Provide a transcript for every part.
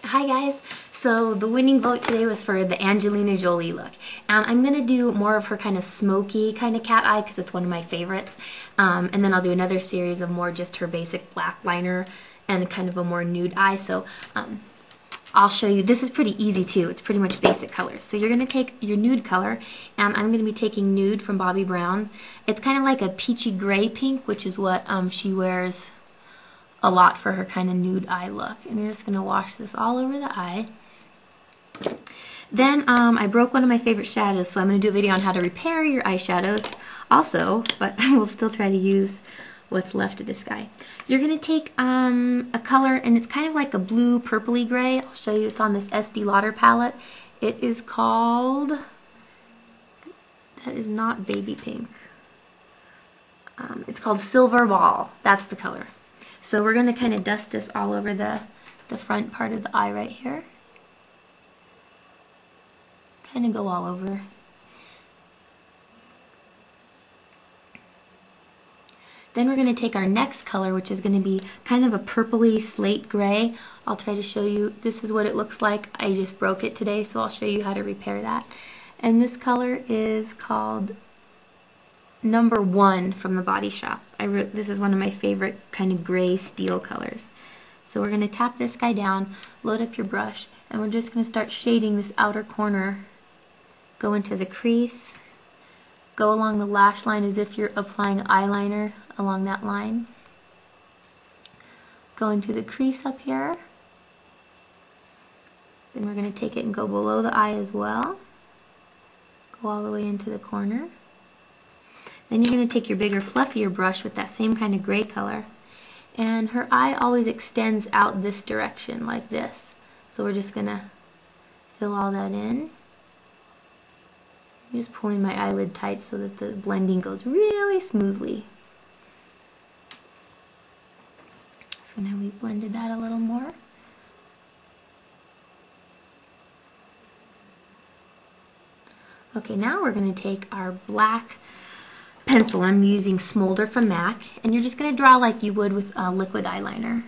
Hi guys, so the winning vote today was for the Angelina Jolie look. And I'm going to do more of her kind of smoky kind of cat eye because it's one of my favorites. And then I'll do another series of more just her basic black liner and kind of a more nude eye. So I'll show you. This is pretty easy too. It's pretty much basic colors. So you're going to take your nude color, and I'm going to be taking Nude from Bobbie Brown. It's kind of like a peachy gray pink, which is what she wears a lot for her kind of nude eye look. And you're just going to wash this all over the eye. Then I broke one of my favorite shadows, so I'm going to do a video on how to repair your eyeshadows also, but I will still try to use what's left of this guy. You're going to take a color, and it's kind of like a blue purpley gray. I'll show you. It's on this Estee Lauder palette. It is called, that is not baby pink. It's called Silver Ball. That's the color. So we're going to kind of dust this all over the front part of the eye right here. Kind of go all over. Then we're going to take our next color, which is going to be kind of a purpley slate gray. I'll try to show you. This is what it looks like. I just broke it today, so I'll show you how to repair that. And this color is called Number 1 from the Body Shop. This is one of my favorite kind of gray steel colors. So we're going to tap this guy down, load up your brush, and we're just going to start shading this outer corner. Go into the crease. Go along the lash line as if you're applying eyeliner along that line. Go into the crease up here. Then we're going to take it and go below the eye as well. Go all the way into the corner. Then you're going to take your bigger, fluffier brush with that same kind of gray color. And her eye always extends out this direction, like this. So we're just going to fill all that in. I'm just pulling my eyelid tight so that the blending goes really smoothly. So now we've blended that a little more. Okay, now we're going to take our black pencil. I'm using Smolder from MAC, and you're just going to draw like you would with a liquid eyeliner.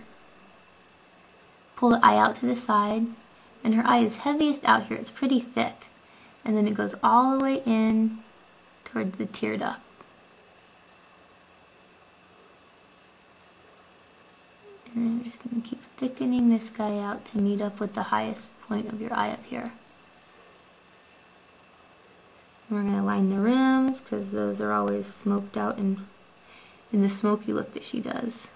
Pull the eye out to the side, and her eye is heaviest out here. It's pretty thick. And then it goes all the way in towards the tear duct. And then I'm just going to keep thickening this guy out to meet up with the highest point of your eye up here. And we're going to line the rims because those are always smoked out in the smoky look that she does.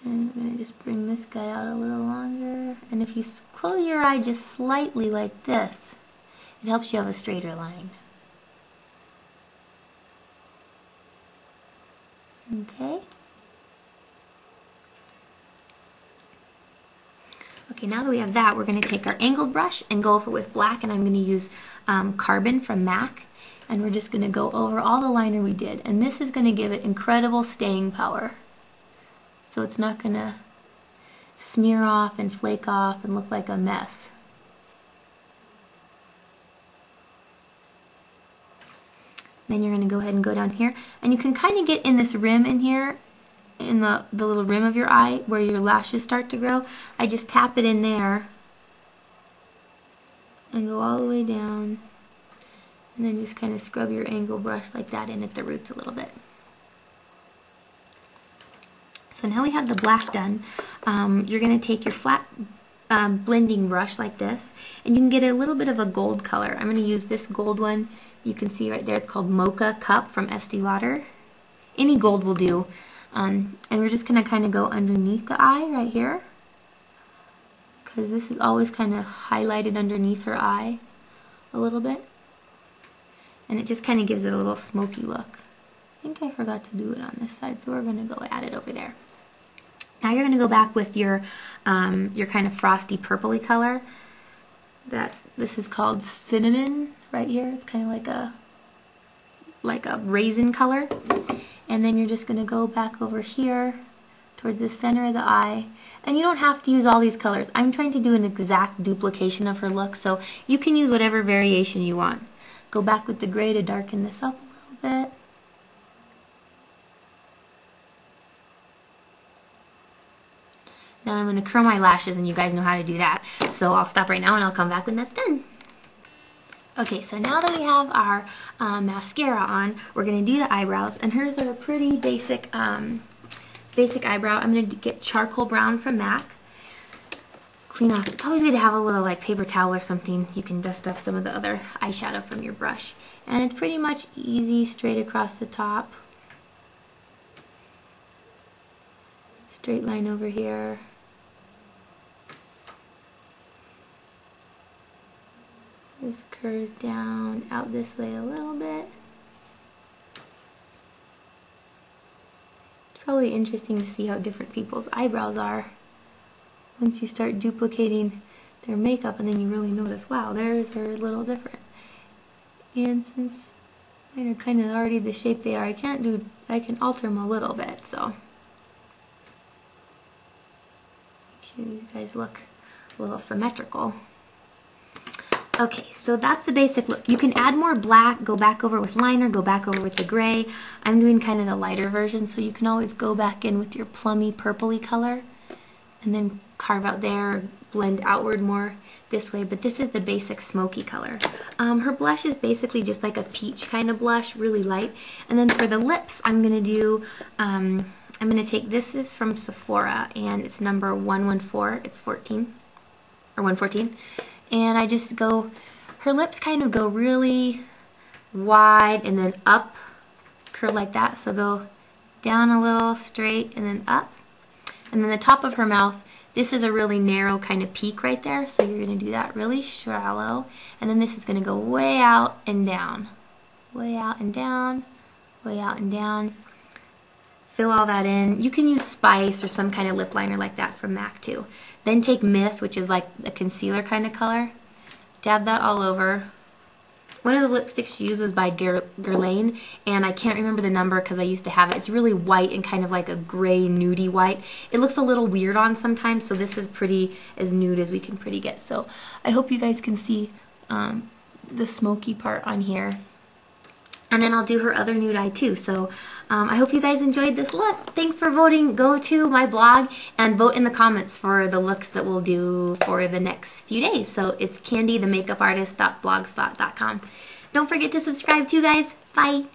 And I'm going to just bring this guy out a little longer. And if you close your eye just slightly like this, it helps you have a straighter line. Okay. Okay, now that we have that, we're going to take our angled brush and go over with black, and I'm going to use Carbon from MAC. And we're just going to go over all the liner we did. And this is going to give it incredible staying power. So it's not going to smear off and flake off and look like a mess. Then you're going to go ahead and go down here. And you can kind of get in this rim in here, in the little rim of your eye where your lashes start to grow. I just tap it in there and go all the way down. And then just kind of scrub your angle brush like that in at the roots a little bit. So now we have the black done. You're going to take your flat blending brush like this, and you can get a little bit of a gold color. I'm going to use this gold one. You can see right there, it's called MOCHA CUP from Estee Lauder. Any gold will do. And we're just going to kind of go underneath the eye right here, because this is always kind of highlighted underneath her eye a little bit. And it just kind of gives it a little smoky look. I think I forgot to do it on this side, so we're going to go add it over there. Now you're going to go back with your kind of frosty purpley color. This is called Cinnamon right here. It's kind of like a raisin color. And then you're just going to go back over here towards the center of the eye. And you don't have to use all these colors. I'm trying to do an exact duplication of her look, so you can use whatever variation you want. Go back with the gray to darken this up a little bit. Now I'm going to curl my lashes, and you guys know how to do that. So I'll stop right now and I'll come back when that's done. Okay, so now that we have our mascara on, we're going to do the eyebrows. And hers are a pretty basic eyebrow. I'm going to get charcoal brown from MAC. Clean off. It's always good to have a little like paper towel or something. You can dust off some of the other eyeshadow from your brush. And it's pretty much easy straight across the top. Straight line over here. This curves down out this way a little bit. It's probably interesting to see how different people's eyebrows are once you start duplicating their makeup, and then you really notice, wow, theirs are a little different. And since mine are kind of already the shape they are, I can alter them a little bit, so make sure you guys look a little symmetrical. Okay, so that's the basic look. You can add more black, go back over with liner, go back over with the gray. I'm doing kind of the lighter version, so you can always go back in with your plummy purpley color and then carve out there, blend outward more this way, but this is the basic smoky color. Her blush is basically just like a peach kind of blush, really light. And then for the lips, I'm going to do, I'm going to take, this is from Sephora, and it's number 114, it's 14, or 114. And I just go, her lips kind of go really wide and then up, curl like that. So go down a little, straight, and then up. And then the top of her mouth, this is a really narrow kind of peak right there. So you're going to do that really shallow. And then this is going to go way out and down. Way out and down, way out and down. Fill all that in. You can use Spice or some kind of lip liner like that from MAC too. Then take Myth, which is like a concealer kind of color. Dab that all over. One of the lipsticks she used was by Guerlain, and I can't remember the number because I used to have it. It's really white and kind of like a gray nudie white. It looks a little weird on sometimes, so this is pretty as nude as we can pretty get. So I hope you guys can see the smoky part on here. And then I'll do her other nude eye too. So I hope you guys enjoyed this look. Thanks for voting. Go to my blog and vote in the comments for the looks that we'll do for the next few days. So it's KandeeTheMakeupArtist.blogspot.com. Don't forget to subscribe too, guys. Bye.